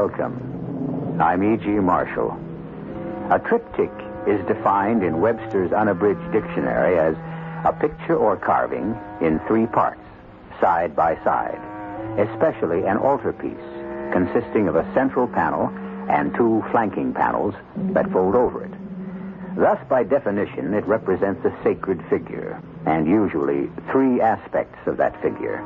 Welcome. I'm E.G. Marshall. A triptych is defined in Webster's Unabridged Dictionary as a picture or carving in 3 parts, side by side, especially an altarpiece consisting of a central panel and 2 flanking panels that fold over it. Thus, by definition, it represents a sacred figure, and usually 3 aspects of that figure.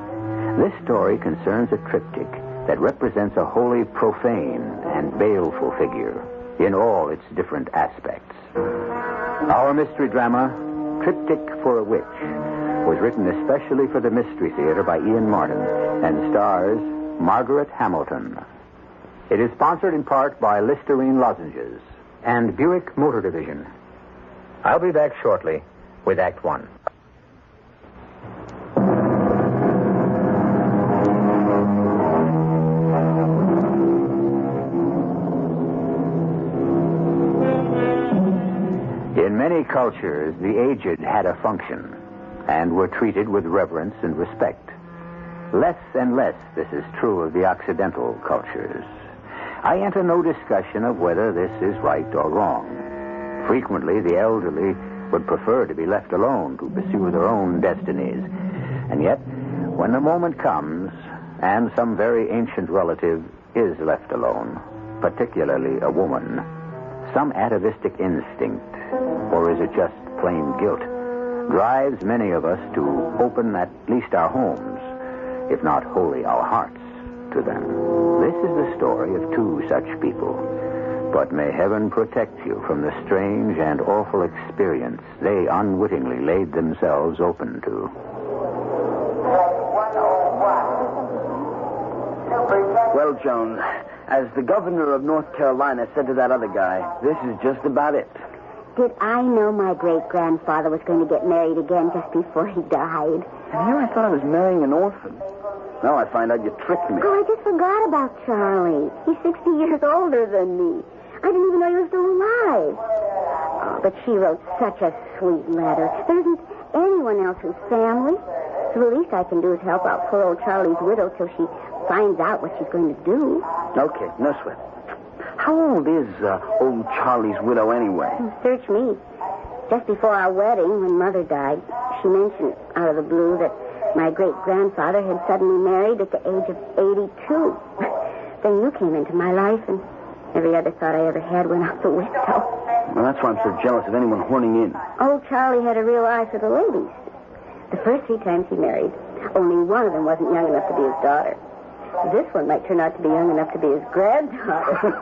This story concerns a triptych that represents a wholly profane and baleful figure in all its different aspects. Our mystery drama, Triptych for a Witch, was written especially for the Mystery Theater by Ian Martin and stars Margeret Hamilton. It is sponsored in part by Listerine Lozenges and Buick Motor Division. I'll be back shortly with Act 1. In many cultures, the aged had a function and were treated with reverence and respect. Less and less this is true of the Occidental cultures. I enter no discussion of whether this is right or wrong. Frequently, the elderly would prefer to be left alone to pursue their own destinies. And yet, when the moment comes, and some very ancient relative is left alone, particularly a woman, some atavistic instinct, or is it just plain guilt, drives many of us to open at least our homes, if not wholly our hearts, to them. This is the story of 2 such people. But may heaven protect you from the strange and awful experience they unwittingly laid themselves open to. Well, Joan, as the governor of North Carolina said to that other guy, this is just about it. Did I know my great-grandfather was going to get married again just before he died? And here I thought I was marrying an orphan. Now I find out you tricked me. Oh, I just forgot about Charlie. He's 60 years older than me. I didn't even know he was still alive. Oh, but she wrote such a sweet letter. There isn't anyone else who's family. So the least I can do is help out poor old Charlie's widow till she finds out what she's going to do. Okay, no sweat. How old is old Charlie's widow anyway? Search me. Just before our wedding, when Mother died, she mentioned out of the blue that my great-grandfather had suddenly married at the age of 82. Then you came into my life, and every other thought I ever had went out the window. Well, that's why I'm so jealous of anyone horning in. Old Charlie had a real eye for the ladies. The first 3 times he married, only one of them wasn't young enough to be his daughter. This one might turn out to be young enough to be his granddaughter.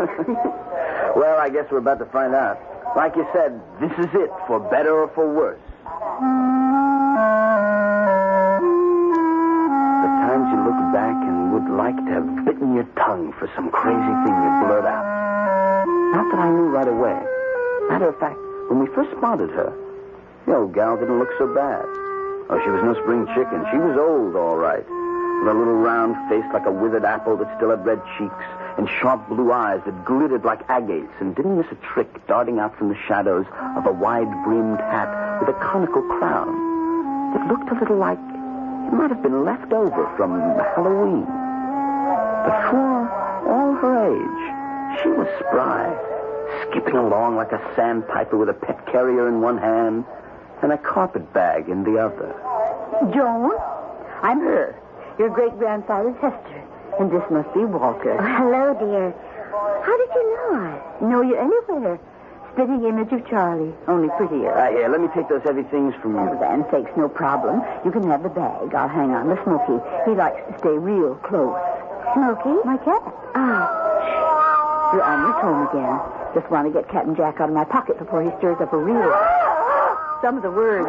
Well, I guess we're about to find out. Like you said, this is it, for better or for worse. The times you look back and would like to have bitten your tongue for some crazy thing you blurt out. Not that I knew right away. Matter of fact, when we first spotted her, the old gal didn't look so bad. Oh, she was no spring chicken. She was old, all right. With a little round face like a withered apple that still had red cheeks, and sharp blue eyes that glittered like agates, and didn't miss a trick darting out from the shadows of a wide-brimmed hat with a conical crown. It looked a little like it might have been left over from Halloween. But for all her age, she was spry, skipping along like a sandpiper with a pet carrier in one hand and a carpet bag in the other. Joan, I'm her, your great-grandfather's sister, and this must be Walter. Oh, hello, dear. How did you know us? Know you anywhere. Spitting image of Charlie, only prettier. Here, let me take those heavy things from you. Oh, then, sakes, no problem. You can have the bag. I'll hang on to Smokey. He likes to stay real close. Smokey? My cat. Oh. You're on your home again. Just want to get Captain Jack out of my pocket before he stirs up a real... Some of the words...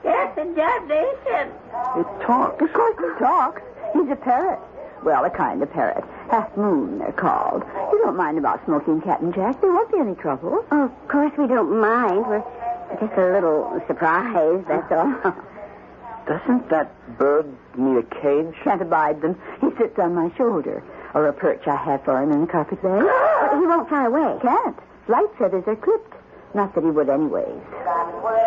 Captain Damnation. It talks. Of course he talks. He's a parrot. Well, a kind of parrot. Half moon, they're called. You don't mind about smoking, Captain Jack. There won't be any trouble. Oh, of course we don't mind. We're just a little surprised, that's all. Doesn't that bird need a cage? Can't abide them. He sits on my shoulder. Or a perch I have for him in the carpet bag. He won't fly away. Can't. Flight feathers are clipped. Not that he would anyways.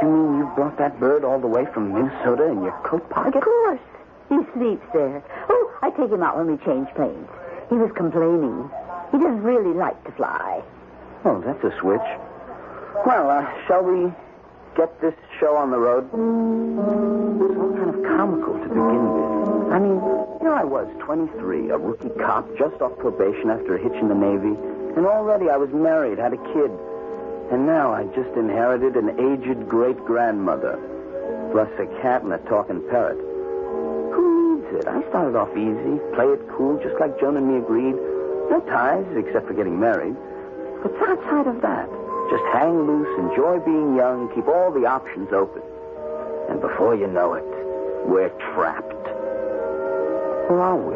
You mean you brought that bird all the way from Minnesota in your coat pocket? Of course. He sleeps there. Oh, I take him out when we change planes. He was complaining. He doesn't really like to fly. Oh, that's a switch. Well, shall we get this show on the road? It's all kind of comical to begin with. I mean, here I was, 23, a rookie cop, just off probation after a hitch in the Navy, and already I was married, had a kid. And now I just inherited an aged great-grandmother, plus a cat and a talking parrot. Who needs it? I started off easy, play it cool, just like Joan and me agreed. No ties, except for getting married. But outside of that, just hang loose, enjoy being young, keep all the options open. And before you know it, we're trapped. Where are we?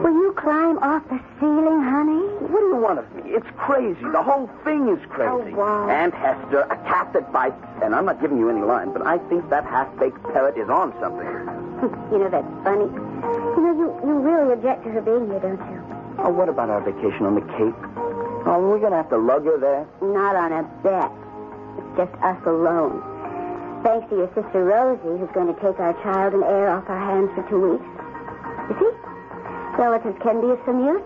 Will you climb off the ceiling, honey? What do you want of me? It's crazy. The whole thing is crazy. Oh, wow. Aunt Hester, a cat that bites, and I'm not giving you any line, but I think that half-baked parrot is on something. You know, that's funny. You know, you really object to her being here, don't you? Oh, what about our vacation on the Cape? Oh, we're going to have to lug her there? Not on a bet. It's just us alone. Thanks to your sister Rosie, who's going to take our child and heir off our hands for 2 weeks. You see? Relatives can be of some use.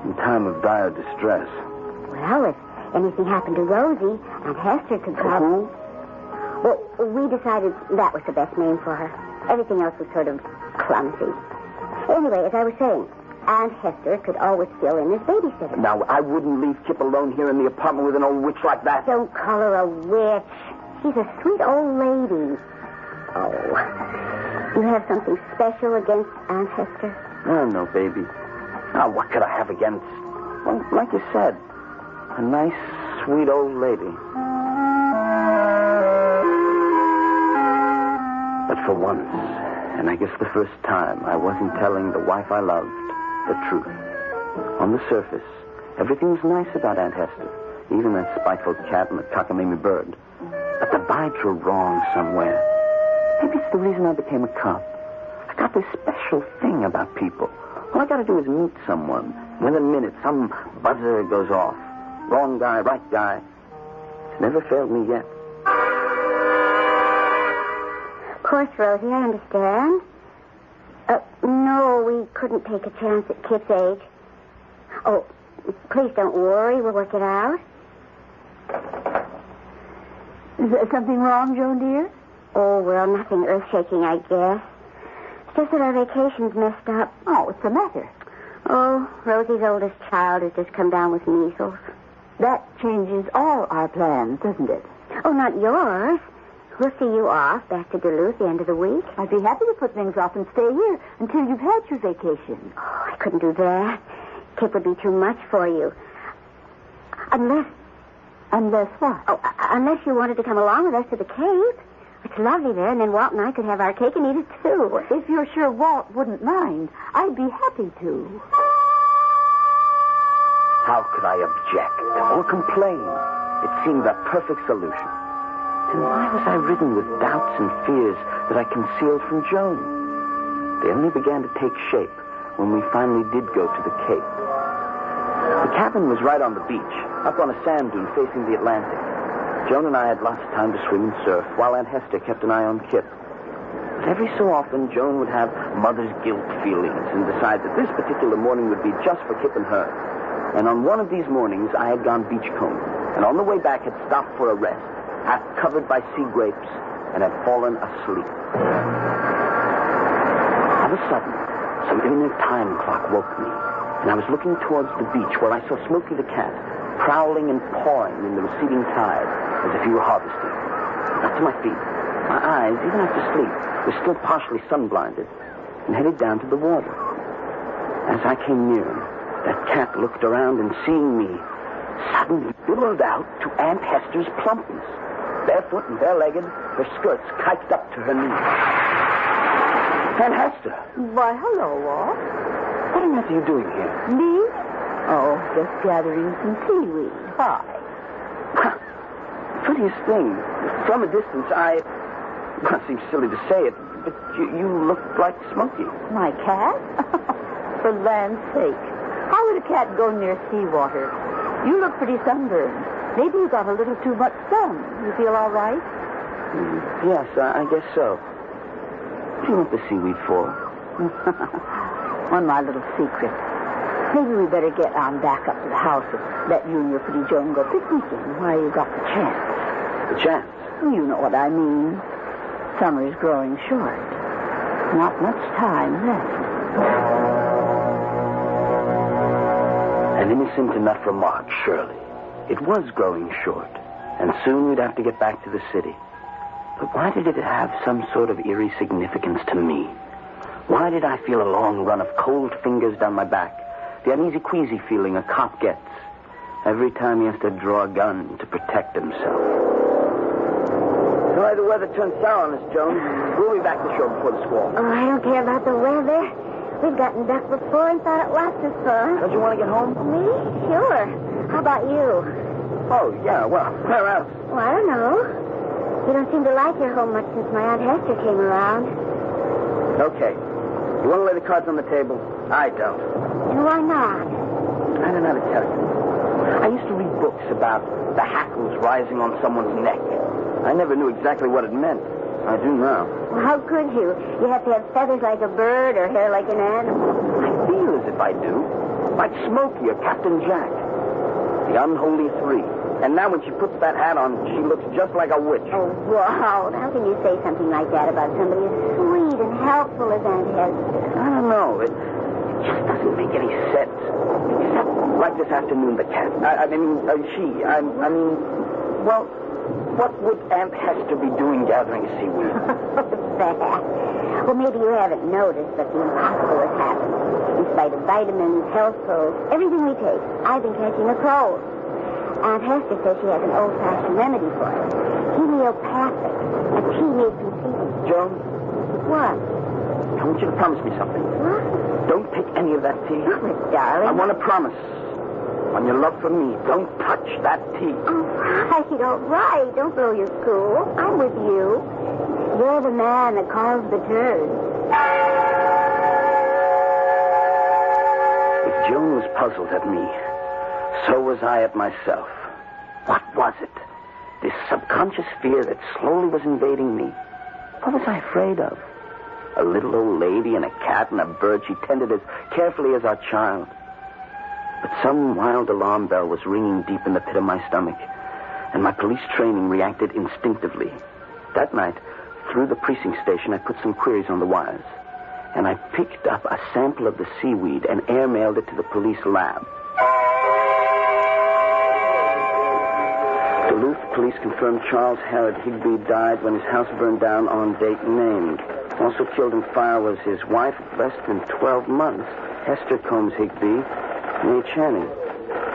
In time of dire distress. Well, if anything happened to Rosie, Aunt Hester could probably... Well, we decided that was the best name for her. Everything else was sort of clumsy. Anyway, as I was saying, Aunt Hester could always fill in as babysitter. Now, I wouldn't leave Kip alone here in the apartment with an old witch like that. Don't call her a witch. She's a sweet old lady. Oh, you have something special against Aunt Hester? Oh, no, baby. Now, what could I have against... Well, like you said, a nice, sweet old lady. But for once, and I guess the first time, I wasn't telling the wife I loved the truth. On the surface, everything was nice about Aunt Hester, even that spiteful cat and the cockamamie bird. But the vibes were wrong somewhere. Maybe it's the reason I became a cop. I got this special thing about people. All I got to do is meet someone. Within a minute, some buzzer goes off. Wrong guy, right guy. It's never failed me yet. Of course, Rosie, I understand. No, we couldn't take a chance at Kip's age. Oh, please don't worry. We'll work it out. Is there something wrong, Joan, dear? Oh, well, nothing earth-shaking, I guess. It's just that our vacation's messed up. Oh, what's the matter? Oh, Rosie's oldest child has just come down with measles. That changes all our plans, doesn't it? Oh, not yours. We'll see you off back to Duluth the end of the week. I'd be happy to put things off and stay here until you've had your vacation. Oh, I couldn't do that. Kip would be too much for you. Unless what? Oh, unless you wanted to come along with us to the Cape. It's lovely there, and then Walt and I could have our cake and eat it, too. If you're sure Walt wouldn't mind, I'd be happy to. How could I object or complain? It seemed the perfect solution. Then why was I ridden with doubts and fears that I concealed from Joan? They only began to take shape when we finally did go to the Cape. The cabin was right on the beach, up on a sand dune facing the Atlantic. Joan and I had lots of time to swim and surf, while Aunt Hester kept an eye on Kip. But every so often, Joan would have mother's guilt feelings and decide that this particular morning would be just for Kip and her. And on one of these mornings, I had gone beachcombing, and on the way back had stopped for a rest, half covered by sea grapes, and had fallen asleep. All of a sudden, some inner time clock woke me, and I was looking towards the beach where I saw Smokey the cat, prowling and pawing in the receding tide as if he were harvesting. Got to my feet. My eyes, even after sleep, were still partially sun-blinded, and headed down to the water. As I came near him, that cat looked around and, seeing me, suddenly billowed out to Aunt Hester's plumpness. Barefoot and bare-legged, her skirts kiked up to her knees. Aunt Hester! Why, hello, Walt. What on earth are you doing here? Me? Oh, just gathering some seaweed. Hi. Funniest thing. From a distance, well, it seems silly to say it, but you look like Smokey. My cat? For land's sake. How would a cat go near seawater? You look pretty sunburned. Maybe you got a little too much sun. You feel all right? Yes, I guess so. What do you want the seaweed for? One of my little secrets. Maybe we better get on back up to the house and let you and your pretty Joan go picnicking while you got the chance. The chance? You know what I mean. Summer's growing short. Not much time left. An innocent enough remark, surely. It was growing short, and soon we'd have to get back to the city. But why did it have some sort of eerie significance to me? Why did I feel a long run of cold fingers down my back? The uneasy-queasy feeling a cop gets every time he has to draw a gun to protect himself. Sorry the weather turned sour on us, Joan. We'll be back to shore before the squall. Oh, I don't care about the weather. We've gotten duck before and thought it lots of fun. Don't you want to get home? Me? Sure. How about you? Oh, yeah, well, where else? Well, I don't know. You don't seem to like your home much since my Aunt Hester came around. Okay. You want to lay the cards on the table? I don't. And why not? I don't know how to tell you. I used to read books about the hackles rising on someone's neck. I never knew exactly what it meant. I do now. Well, how could you? You have to have feathers like a bird or hair like an animal. I feel as if I do. Like Smokey or Captain Jack. The unholy three. And now when she puts that hat on, she looks just like a witch. Oh, wow. How can you say something like that about somebody as sweet and helpful as Aunt Hester? I don't know. It just doesn't make any sense. Except like this afternoon, the cat. Well, what would Aunt Hester be doing gathering seaweed? That. Well, maybe you haven't noticed, but the impossible has happened. In spite of vitamins, health pills, everything we take, I've been catching a cold. Aunt Hester says she has an old-fashioned remedy for it. Homeopathic. A tea made from seaweed. Joan? What? I want you to promise me something. What? Don't take any of that tea. Oh, but darling. I want to promise. On your love for me, don't touch that tea. All right. Don't blow your cool. I'm with you. You're the man that caused the turd. If Joan was puzzled at me, so was I at myself. What was it? This subconscious fear that slowly was invading me. What was I afraid of? A little old lady and a cat and a bird she tended as carefully as our child. But some wild alarm bell was ringing deep in the pit of my stomach, and my police training reacted instinctively. That night, through the precinct station, I put some queries on the wires, and I picked up a sample of the seaweed and airmailed it to the police lab. Duluth police confirmed Charles Harrod Higby died when his house burned down on date named. Also killed in fire was his wife of less than 12 months, Hester Combs Higby, May Channing.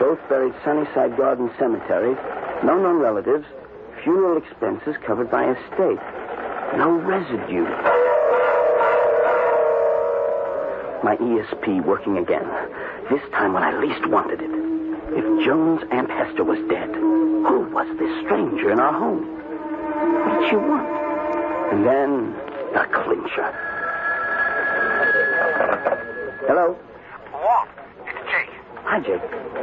Both buried Sunnyside Garden Cemetery. No known relatives. Funeral expenses covered by estate. No residue. My ESP working again. This time when I least wanted it. If Joan's Aunt Hester was dead, who was this stranger in our home? What did she want? And then the clincher. Hello? Walt, it's Jake. Hi, Jake.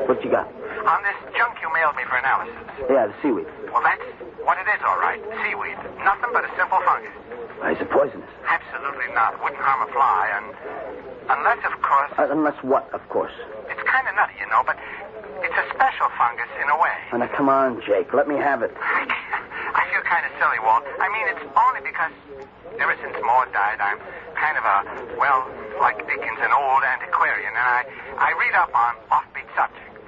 What you got? On this junk you mailed me for analysis. Yeah, the seaweed. Well, that's what it is, all right. Seaweed. Nothing but a simple fungus. Is it poisonous? Absolutely not. Wouldn't harm a fly, and unless, of course... Unless what, of course? It's kind of nutty, you know, but it's a special fungus in a way. Oh, now, come on, Jake. Let me have it. I feel kind of silly, Walt. I mean, it's only because ever since Maud died, I'm kind of like Dickens, an old antiquarian, and I read up on offbeat subjects.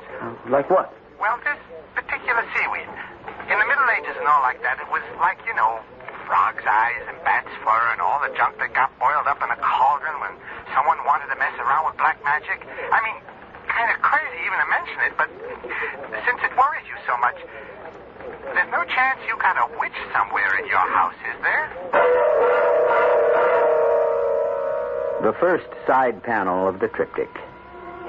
Like what? Well, this particular seaweed. In the Middle Ages and all like that, it was like, you know, frog's eyes and bat's fur and all the junk that got boiled up in a cauldron when someone wanted to mess around with black magic. I mean, kind of crazy even to mention it, but since it worries you so much, there's no chance you got a witch somewhere in your house, is there? The first side panel of the triptych.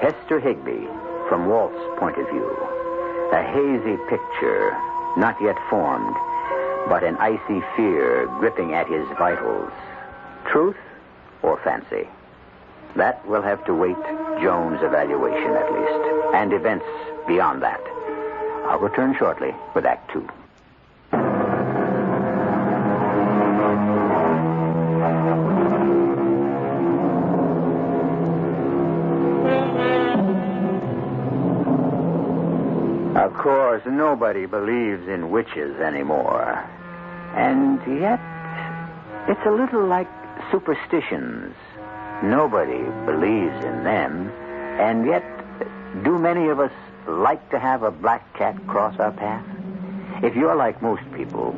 Hester Higby, from Walt's point of view. A hazy picture, not yet formed, but an icy fear gripping at his vitals. Truth or fancy? That will have to wait Joan's evaluation, at least, and events beyond that. I'll return shortly with Act 2. Of course, nobody believes in witches anymore. And yet, it's a little like superstitions. Nobody believes in them. And yet, do many of us like to have a black cat cross our path? If you're like most people,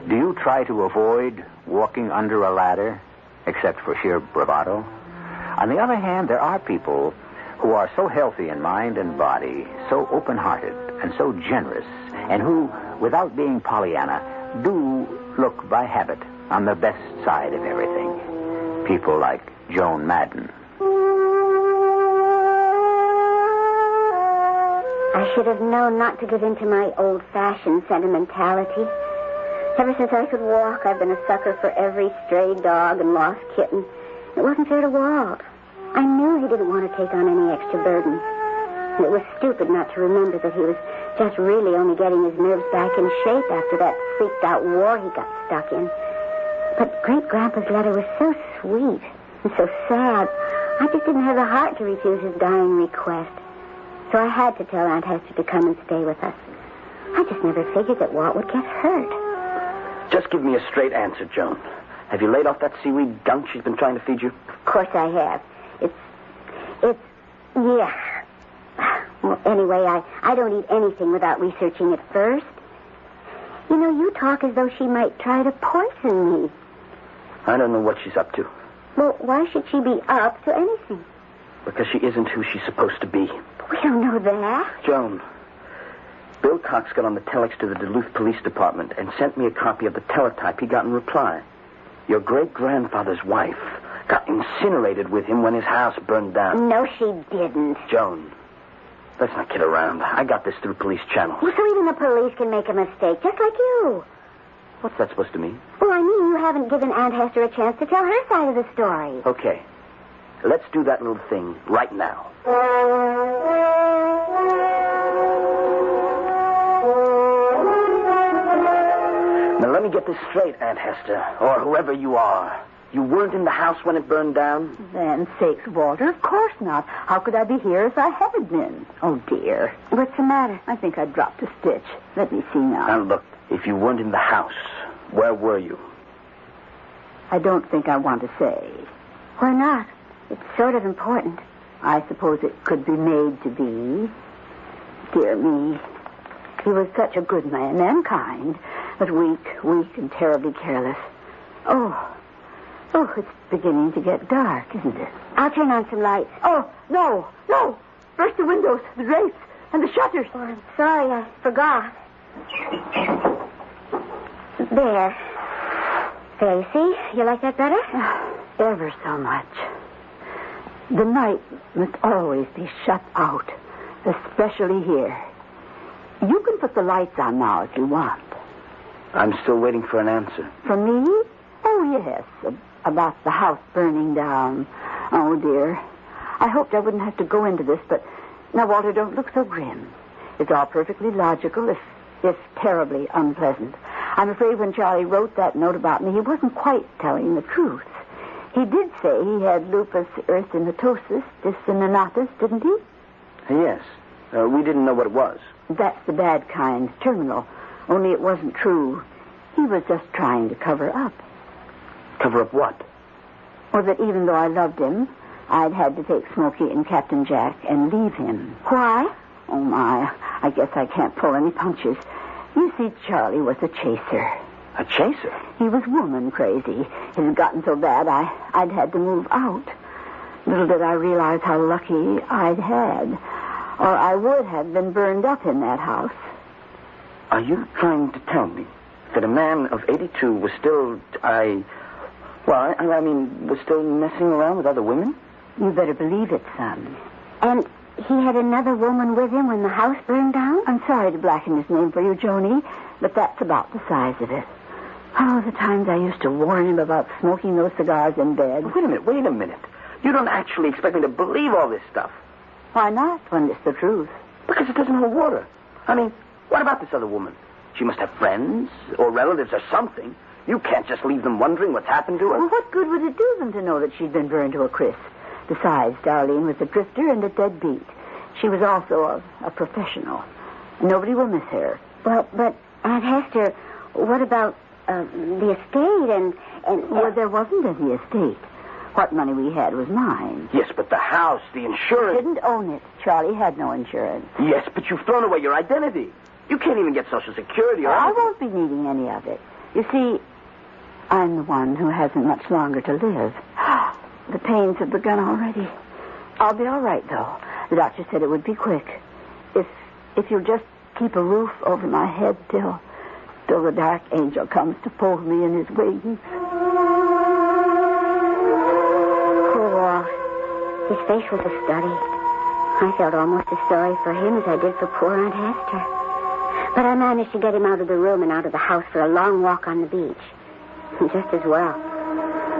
do you try to avoid walking under a ladder, except for sheer bravado? On the other hand, there are people who are so healthy in mind and body, so open-hearted and so generous, and who, without being Pollyanna, do look by habit on the best side of everything. People like Joan Madden. I should have known not to give in to my old-fashioned sentimentality. Ever since I could walk, I've been a sucker for every stray dog and lost kitten. It wasn't fair to Walt. I knew he didn't want to take on any extra burdens. And it was stupid not to remember that he was just really only getting his nerves back in shape after that freaked-out war he got stuck in. But Great-Grandpa's letter was so sweet and so sad, I just didn't have the heart to refuse his dying request. So I had to tell Aunt Hester to come and stay with us. I just never figured that Walt would get hurt. Just give me a straight answer, Joan. Have you laid off that seaweed gunk she's been trying to feed you? Of course I have. Yeah. Well, anyway, I don't eat anything without researching it first. You know, you talk as though she might try to poison me. I don't know what she's up to. Well, why should she be up to anything? Because she isn't who she's supposed to be. We don't know that. Joan, Bill Cox got on the telex to the Duluth Police Department and sent me a copy of the teletype he got in reply. Your great-grandfather's wife got incinerated with him when his house burned down. No, she didn't. Joan, let's not kid around. I got this through police channels. Well, so even the police can make a mistake, just like you. What's that supposed to mean? Well, I mean, you haven't given Aunt Hester a chance to tell her side of the story. Okay. Let's do that little thing right now. Now, let me get this straight, Aunt Hester, or whoever you are. You weren't in the house when it burned down? Land sakes, Walter, of course not. How could I be here if I had been? Oh, dear. What's the matter? I think I dropped a stitch. Let me see now. Now, look, if you weren't in the house, where were you? I don't think I want to say. Why not? It's sort of important. I suppose it could be made to be. Dear me. He was such a good man and kind, but weak and terribly careless. Oh, it's beginning to get dark, isn't it? I'll turn on some lights. Oh, no. Burst the windows, the drapes, and the shutters. Oh, I'm sorry, I forgot. There, you see? You like that better? Ever so much. The night must always be shut out, especially here. You can put the lights on now if you want. I'm still waiting for an answer. From me? Oh, yes. About the house burning down. Oh, dear. I hoped I wouldn't have to go into this, but... Now, Walter, don't look so grim. It's all perfectly logical, if terribly unpleasant. I'm afraid when Charlie wrote that note about me, he wasn't quite telling the truth. He did say he had lupus erythematosus disseminatus, didn't he? Yes. We didn't know what it was. That's the bad kind, terminal. Only it wasn't true. He was just trying to cover up. Cover up what? Or that even though I loved him, I'd had to take Smokey and Captain Jack and leave him. Why? Oh, my. I guess I can't pull any punches. You see, Charlie was a chaser. A chaser? He was woman crazy. It had gotten so bad I'd had to move out. Little did I realize how lucky I'd had. Or I would have been burned up in that house. Are you trying to tell me that a man of 82 was still, was still messing around with other women? You better believe it, son. And he had another woman with him when the house burned down? I'm sorry to blacken his name for you, Joni, but that's about the size of it. Oh, the times I used to warn him about smoking those cigars in bed. Wait a minute. You don't actually expect me to believe all this stuff? Why not, when it's the truth? Because it doesn't hold water. I mean, what about this other woman? She must have friends or relatives or something. You can't just leave them wondering what's happened to her. Well, what good would it do them to know that she'd been burned to a crisp? Besides, Darlene was a drifter and a deadbeat. She was also a professional. Nobody will miss her. Well, but Aunt Hester, what about the estate and... Well, there wasn't any estate. What money we had was mine. Yes, but the house, the insurance... I didn't own it. Charlie had no insurance. Yes, but you've thrown away your identity. You can't even get Social Security or I anything. won't be needing any of it. You see, I'm the one who hasn't much longer to live. The pains have begun already. I'll be all right, though. The doctor said it would be quick. If you'll just keep a roof over my head till the dark angel comes to fold me in his wings. Poor Walt. His face was a study. I felt almost as sorry for him as I did for poor Aunt Hester. But I managed to get him out of the room and out of the house for a long walk on the beach. And just as well.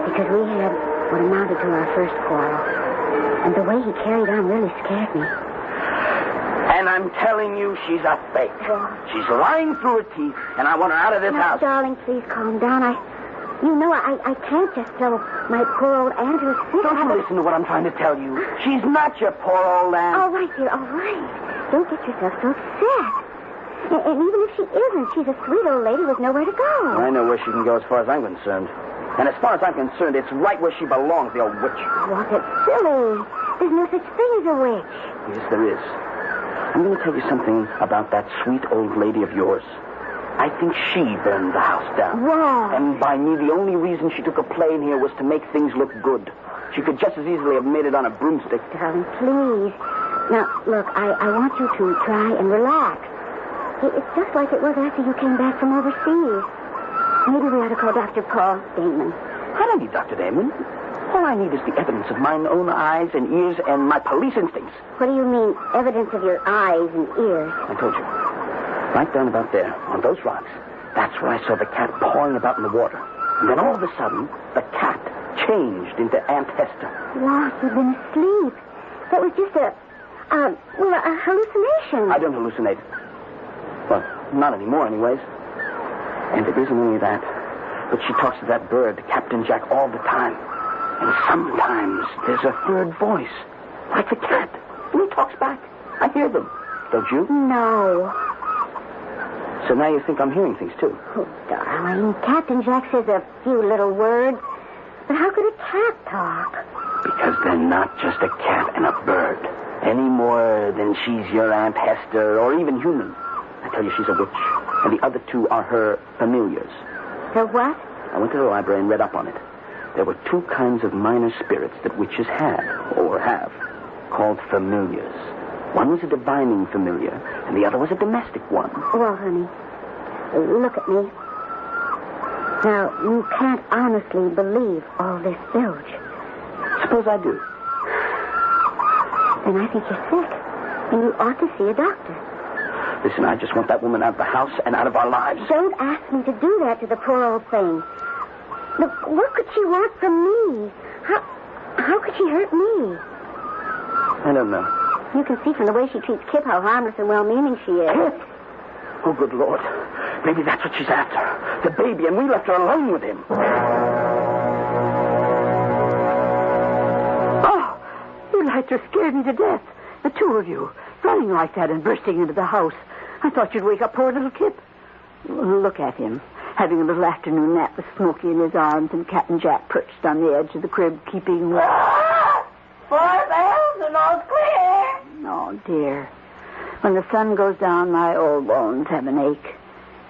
Because we had what amounted to our first quarrel. And the way he carried on really scared me. And I'm telling you, she's a fake. She's lying through her teeth, and I want her out of this house. Darling, please calm down. I can't just throw my poor old aunt who's sick. Don't you listen to what I'm trying to tell you. She's not your poor old aunt. All right, dear, all right. Don't get yourself so upset. And even if she isn't, she's a sweet old lady with nowhere to go. I know where she can go as far as I'm concerned. And as far as I'm concerned, it's right where she belongs, the old witch. What? It's silly. There's no such thing as a witch. Yes, there is. I'm going to tell you something about that sweet old lady of yours. I think she burned the house down. Wow. And by me, the only reason she took a plane here was to make things look good. She could just as easily have made it on a broomstick. Darling, please. Now, look, I want you to try and relax. It's just like it was after you came back from overseas. Maybe we ought to call Dr. Paul Damon. I don't need Dr. Damon. All I need is the evidence of mine own eyes and ears and my police instincts. What do you mean, evidence of your eyes and ears? I told you. Right down about there, on those rocks. That's where I saw the cat pawing about in the water. And then all of a sudden, the cat changed into Aunt Hester. Walt, you've been asleep. That was just a hallucination. I don't hallucinate. Well, not anymore, anyways. And it isn't only that, but she talks to that bird, Captain Jack, all the time. And sometimes there's a third voice, like the cat. And he talks back. I hear them. Don't you? No. So now you think I'm hearing things, too? Oh, darling, Captain Jack says a few little words. But how could a cat talk? Because they're not just a cat and a bird. Any more than she's your Aunt Hester or even human. I tell you, she's a witch. And the other two are her familiars. Her what? I went to the library and read up on it. There were two kinds of minor spirits that witches had, or have, called familiars. One was a divining familiar, and the other was a domestic one. Well, honey, look at me. Now, you can't honestly believe all this bilge. Suppose I do. Then I think you're sick, and you ought to see a doctor. Listen, I just want that woman out of the house and out of our lives. Don't ask me to do that to the poor old thing. Look, what could she want from me? How could she hurt me? I don't know. You can see from the way she treats Kip how harmless and well-meaning she is. Kip? Oh, good Lord. Maybe that's what she's after. The baby, and we left her alone with him. Oh, you lights are scared me to death. The two of you, running like that and bursting into the house. I thought you'd wake up poor little Kip. Look at him, having a little afternoon nap with Smokey in his arms and Captain Jack perched on the edge of the crib, keeping... 4,000, all's clear. Oh, dear. When the sun goes down, my old bones have an ache.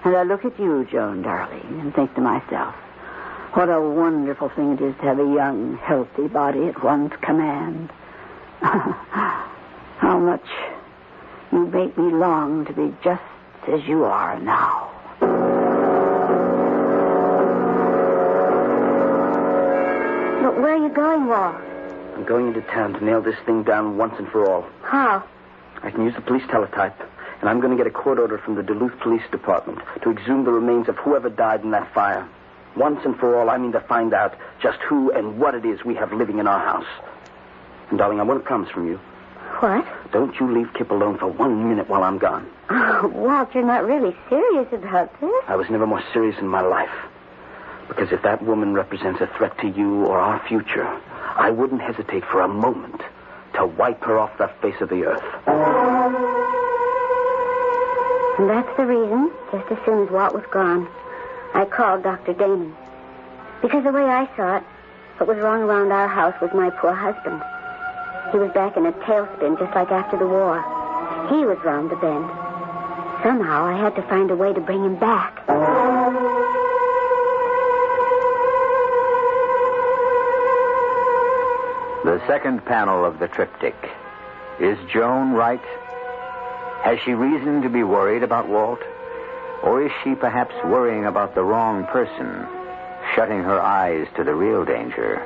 And I look at you, Joan, darling, and think to myself, what a wonderful thing it is to have a young, healthy body at one's command. How much you make me long to be just as you are now. But where are you going, Walt? I'm going into town to nail this thing down once and for all. How? I can use the police teletype, and I'm going to get a court order from the Duluth Police Department to exhume the remains of whoever died in that fire. Once and for all, I mean to find out just who and what it is we have living in our house. And, darling, I want a promise from you. What? Don't you leave Kip alone for 1 minute while I'm gone. Oh, Walt, you're not really serious about this. I was never more serious in my life. Because if that woman represents a threat to you or our future, I wouldn't hesitate for a moment to wipe her off the face of the earth. And that's the reason, just as soon as Walt was gone, I called Dr. Damon. Because the way I saw it, what was wrong around our house was my poor husband. He was back in a tailspin just like after the war. He was round the bend. Somehow I had to find a way to bring him back. The second panel of the triptych. Is Joan right? Has she reason to be worried about Walt? Or is she perhaps worrying about the wrong person, shutting her eyes to the real danger?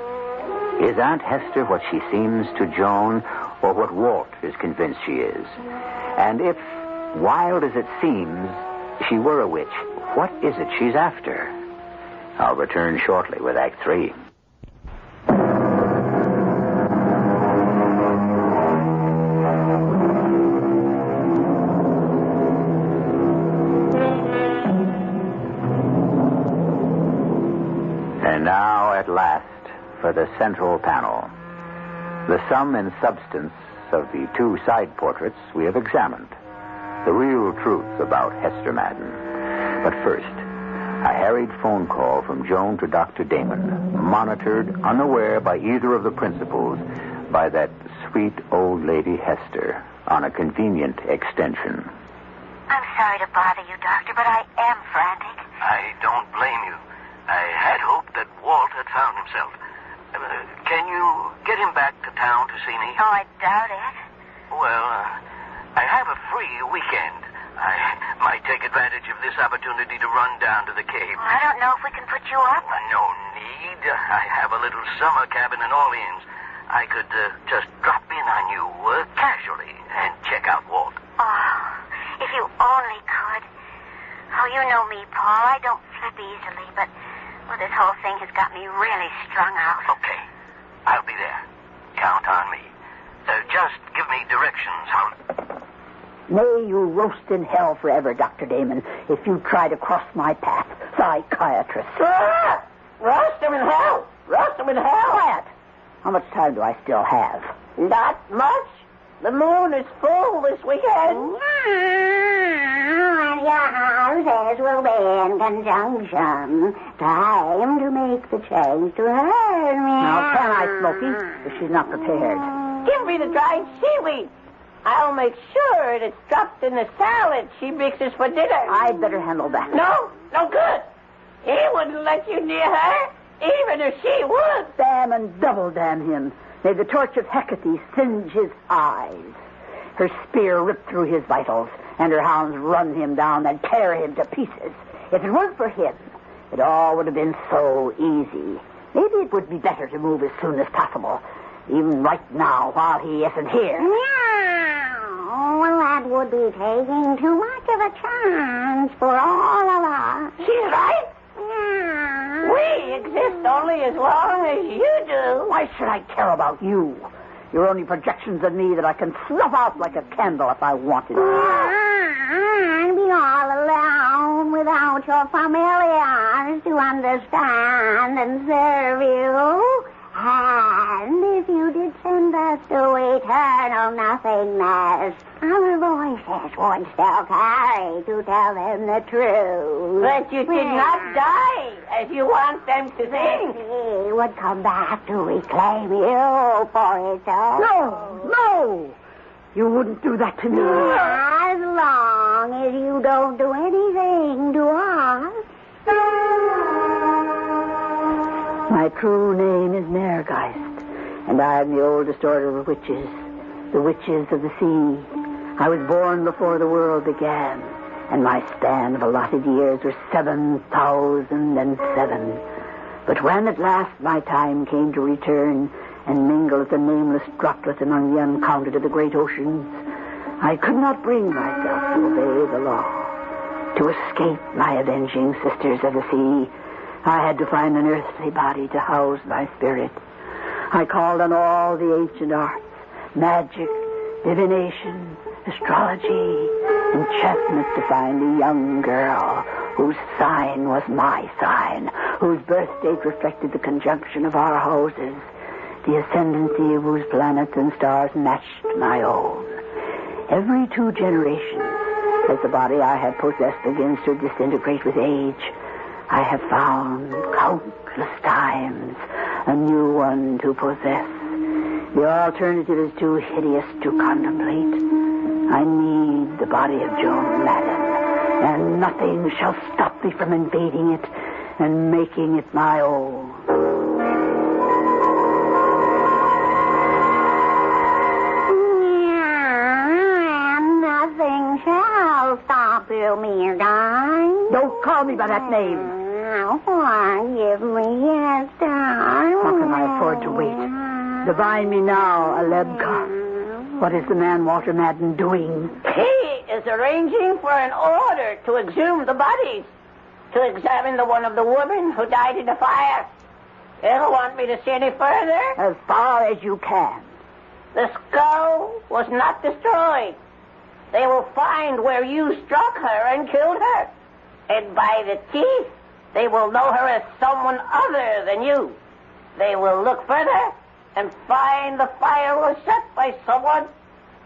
Is Aunt Hester what she seems to Joan, or what Walt is convinced she is? And if, wild as it seems, she were a witch, what is it she's after? I'll return shortly with Act 3. And now, at last, for the central panel. The sum and substance of the two side portraits we have examined. The real truth about Hester Madden. But first, a harried phone call from Joan to Dr. Damon, monitored, unaware by either of the principals, by that sweet old lady Hester, on a convenient extension. I'm sorry to bother you, Doctor, but I am frantic. I don't blame you. I had hoped that Walt had found himself. Can you get him back to town to see me? Oh, I doubt it. Well, I have a free weekend. I might take advantage of this opportunity to run down to the cave. Well, I don't know if we can put you up. No need. I have a little summer cabin in Orleans. I could just drop in on you casually and check out Walt. Oh, if you only could. Oh, you know me, Paul. I don't flip easily, but this whole thing has got me really strung out. Okay. I'll be there. Count on me. Just give me directions. May you roast in hell forever, Dr. Damon, if you try to cross my path, psychiatrist. Roast him in hell! Roast him in hell! Quiet! How much time do I still have? Not much. The moon is full this weekend. And your houses will be in conjunction. Time to make the change to her. Now, can I, Smokey, if she's not prepared? Give me the dried seaweed. I'll make sure it's dropped in the salad she mixes for dinner. I'd better handle that. No good. He wouldn't let you near her, even if she would. Damn and double damn him. May the torch of Hecate singe his eyes. Her spear ripped through his vitals, and her hounds run him down and tear him to pieces. If it weren't for him, it all would have been so easy. Maybe it would be better to move as soon as possible, even right now while he isn't here. Well, that would be taking too much of a chance for all of us. She's right. We exist only as long as you do. Why should I care about you? You're only projections of me that I can snuff out like a candle if I wanted to. And be all alone without your familiars to understand and serve you. And if you did send us to eternal nothingness, our voices would still carry to tell them the truth. But you did not die, as you want them to think. He would come back to reclaim you for his own. No! You wouldn't do that to me. As long as you don't do anything to us. My true name is Nergeist, and I am the oldest order of witches, the witches of the sea. I was born before the world began, and my span of allotted years was 7,007. But when at last my time came to return and mingle as a nameless droplet among the uncounted of the great oceans, I could not bring myself to obey the law, to escape my avenging sisters of the sea. I had to find an earthly body to house my spirit. I called on all the ancient arts, magic, divination, astrology, enchantment to find a young girl whose sign was my sign, whose birth date reflected the conjunction of our houses, the ascendancy of whose planets and stars matched my own. Every 2 generations, As the body I have possessed begins to disintegrate with age, I have found countless times a new one to possess. The alternative is too hideous to contemplate. I need the body of Joan Madden, and nothing shall stop me from invading it and making it my own. Nothing shall stop you, me darling. Don't call me by that name. Forgive me, yes, darling. How can I afford to wait? Divine me now, Alebka. What is the man Walter Madden doing? He is arranging for an order to exhume the bodies, to examine the one of the woman who died in the fire. You don't want me to see any further? As far as you can. The skull was not destroyed. They will find where you struck her and killed her. And by the teeth, they will know her as someone other than you. They will look further and find the fire was set by someone,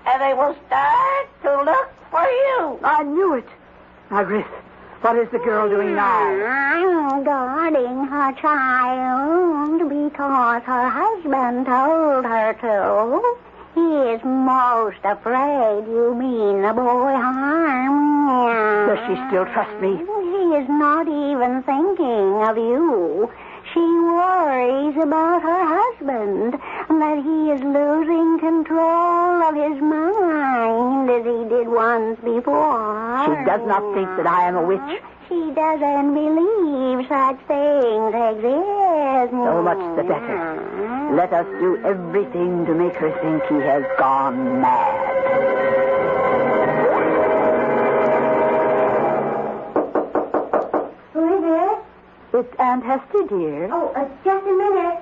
and they will start to look for you. I knew it. Margeret, what is the girl doing now? I'm guarding her child because her husband told her to. He is most afraid you mean the boy harm him. Does she still trust me? She is not even thinking of you. She worries about her husband, that he is losing control of his mind as he did once before. She does not think that I am a witch. She doesn't believe such things exist. So much the better. Let us do everything to make her think he has gone mad. Who is it? It's Aunt Hester, dear. Oh, just a minute.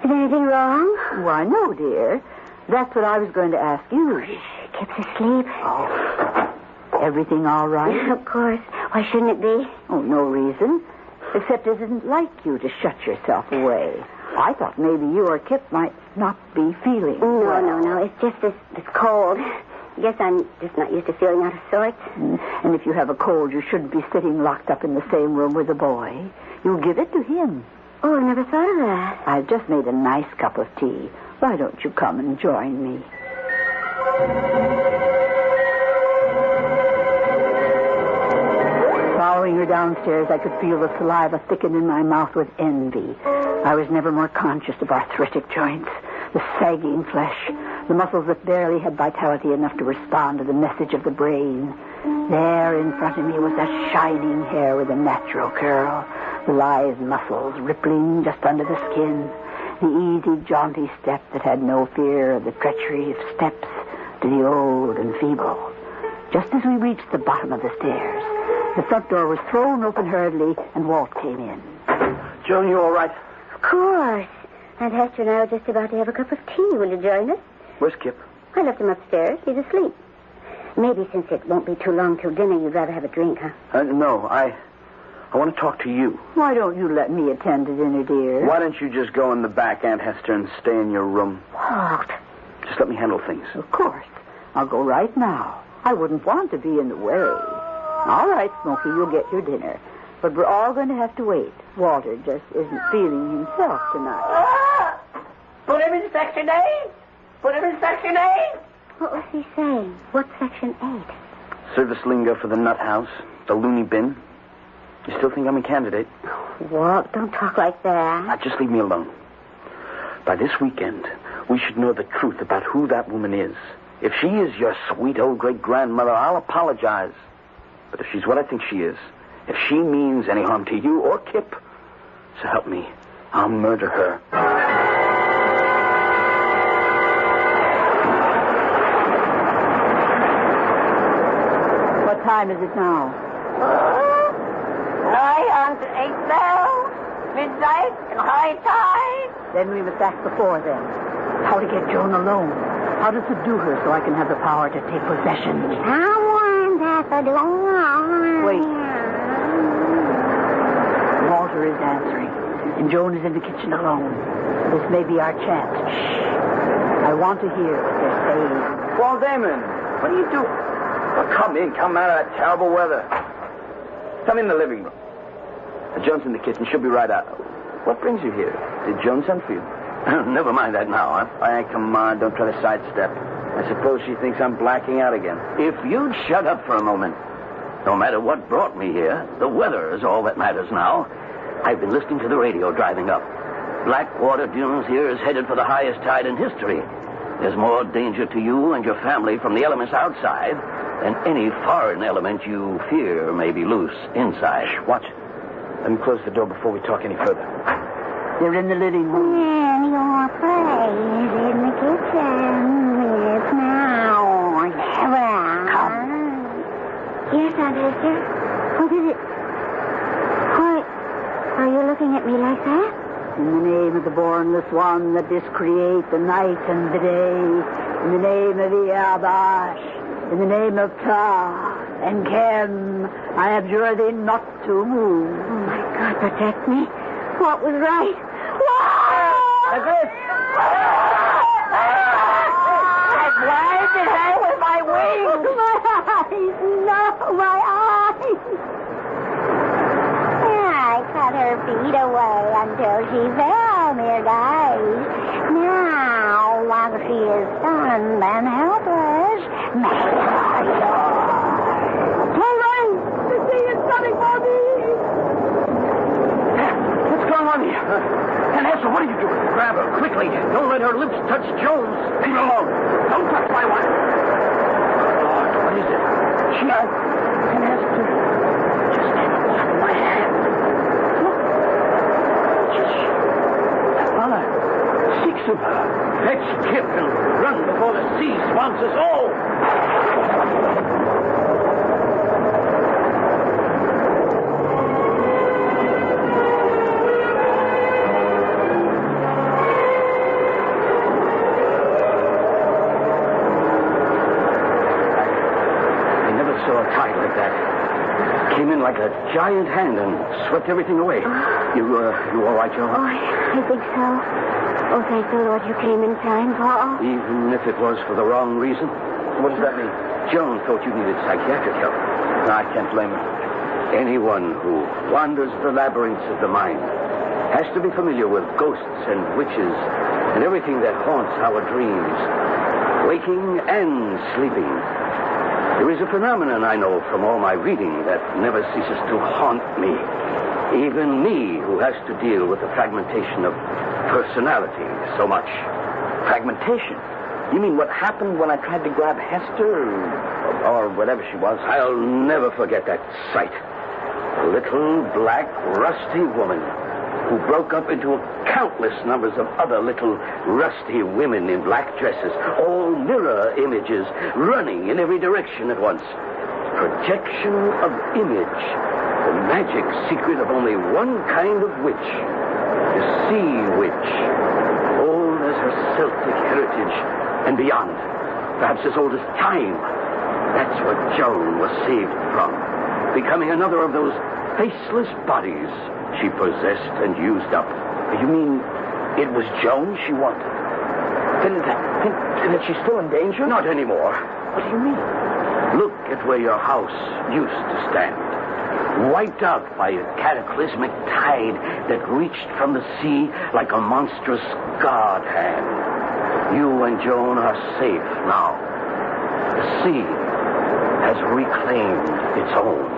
Is anything wrong? Why, no, dear. That's what I was going to ask you. Kip's asleep. Oh. Everything all right? Of course. Why shouldn't it be? Oh, no reason. Except it isn't like you to shut yourself away. I thought maybe you or Kip might not be feeling well. No. It's just this cold. I guess I'm just not used to feeling out of sorts. And if you have a cold, you shouldn't be sitting locked up in the same room with a boy. You give it to him. Oh, I never thought of that. I've just made a nice cup of tea. Why don't you come and join me? Following her downstairs, I could feel the saliva thicken in my mouth with envy. I was never more conscious of arthritic joints, the sagging flesh, the muscles that barely had vitality enough to respond to the message of the brain. There in front of me was that shining hair with a natural curl, the lithe muscles rippling just under the skin, the easy, jaunty step that had no fear of the treachery of steps to the old and feeble. Just as we reached the bottom of the stairs, the front door was thrown open hurriedly, and Walt came in. Joan, you all right? Of course. Aunt Hester and I are just about to have a cup of tea. Will you join us? Where's Kip? I left him upstairs. He's asleep. Maybe since it won't be too long till dinner, you'd rather have a drink, huh? No, I want to talk to you. Why don't you let me attend to dinner, dear? Why don't you just go in the back, Aunt Hester, and stay in your room? Walt. Just let me handle things. Of course. I'll go right now. I wouldn't want to be in the way. All right, Smokey, you'll get your dinner. But we're all going to have to wait. Walter just isn't feeling himself tonight. Put him in Section 8. Put him in Section 8. What was he saying? What's Section 8? Service lingo for the nut house, the loony bin. You still think I'm a candidate? Walt, don't talk like that. Now, just leave me alone. By this weekend, we should know the truth about who that woman is. If she is your sweet old great-grandmother, I'll apologize. But if she's what I think she is, if she means any harm to you or Kip, so help me, I'll murder her. What time is it now? 9 on to 8 now. Midnight and high tide. Then we must act before then. How to get Joan alone. How to subdue her so I can have the power to take possession. Someone's at the door. Wait. Walter is answering, and Joan is in the kitchen alone. This may be our chance. Shh. I want to hear what they're saying. Paul Damon, what are you doing? Well, come in. Come out of that terrible weather. Come in the living room. Joan's in the kitchen. She'll be right out. What brings you here? Did Joan send for you? Never mind that now, huh? All right, come on. Don't try to sidestep. I suppose she thinks I'm blacking out again. If you'd shut up for a moment. No matter what brought me here, the weather is all that matters now. I've been listening to the radio driving up. Blackwater Dunes here is headed for the highest tide in history. There's more danger to you and your family from the elements outside than any foreign element you fear may be loose inside. Shh, watch. Let me close the door before we talk any further. They're in the living room. And your place in the kitchen. It's now. Never. Come. Yes, Aunt Hester. What is it? Why are you looking at me like that? In the name of the bornless one that discreate the night and the day, in the name of Iabash, in the name of Ptah and Kem, I abjure thee not to move. Oh, my God, protect me. What was right? Margeret! I blinded her with my wings. My eyes! No, my eyes! I cut her feet away until she fell, dear guys. Now, while she is stunned and helpless, may her yours. All right! The sea is coming for me! What's going on here? And Hester, what are you doing? Grab her, quickly. Don't let her lips touch Jones. Leave her alone. Don't touch my wife. Lord, what is it? She... And Hester... Just standing back in my hand. Look. Mother, 6 of her. Let's skip and run before the sea swamps us all. Like a giant hand and swept everything away. You all right, Joe? Oh, I think so. Oh, thank the Lord you came in time, Paul. Even if it was for the wrong reason? What does that mean? Joan thought you needed psychiatric help. No, I can't blame her. Anyone who wanders the labyrinths of the mind has to be familiar with ghosts and witches and everything that haunts our dreams, waking and sleeping. There is a phenomenon I know from all my reading that never ceases to haunt me. Even me, who has to deal with the fragmentation of personality so much. Fragmentation? You mean what happened when I tried to grab Hester or whatever she was? I'll never forget that sight. A little black, rusty woman who broke up into countless numbers of other little rusty women in black dresses, all mirror images running in every direction at once. Projection of image, the magic secret of only one kind of witch, the sea witch, old as her Celtic heritage and beyond, perhaps as old as time. That's what Joan was saved from, becoming another of those faceless bodies she possessed and used up. You mean it was Joan she wanted? Then is she still in danger? Not anymore. What do you mean? Look at where your house used to stand. Wiped out by a cataclysmic tide that reached from the sea like a monstrous god hand. You and Joan are safe now. The sea has reclaimed its own.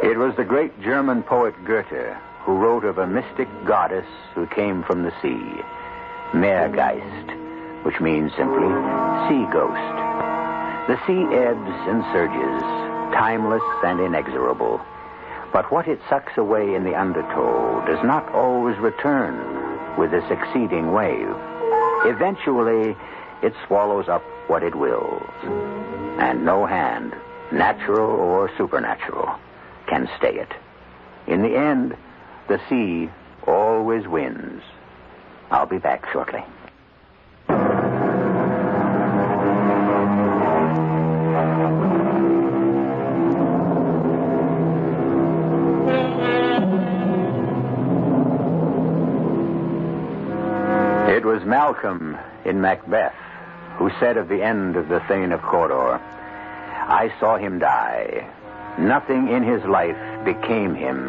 It was the great German poet Goethe who wrote of a mystic goddess who came from the sea, Meergeist, which means simply sea ghost. The sea ebbs and surges, timeless and inexorable. But what it sucks away in the undertow does not always return with the succeeding wave. Eventually, it swallows up what it wills. And no hand, natural or supernatural, can stay it. In the end, the sea always wins. I'll be back shortly. It was Malcolm in Macbeth who said of the end of the Thane of Cawdor, "I saw him die. Nothing in his life became him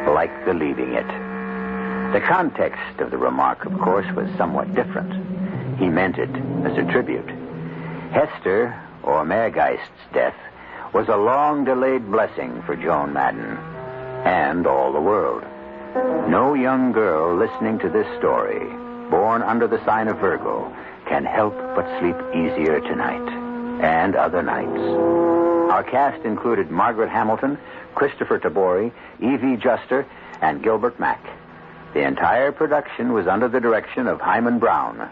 like the leaving it." The context of the remark, of course, was somewhat different. He meant it as a tribute. Hester, or Maregeist's death, was a long-delayed blessing for Joan Madden and all the world. No young girl listening to this story, born under the sign of Virgo, can help but sleep easier tonight and other nights. Our cast included Margaret Hamilton, Kristoffer Tabori, Evie and Gilbert Mack. The entire production was under the direction of Hyman Brown.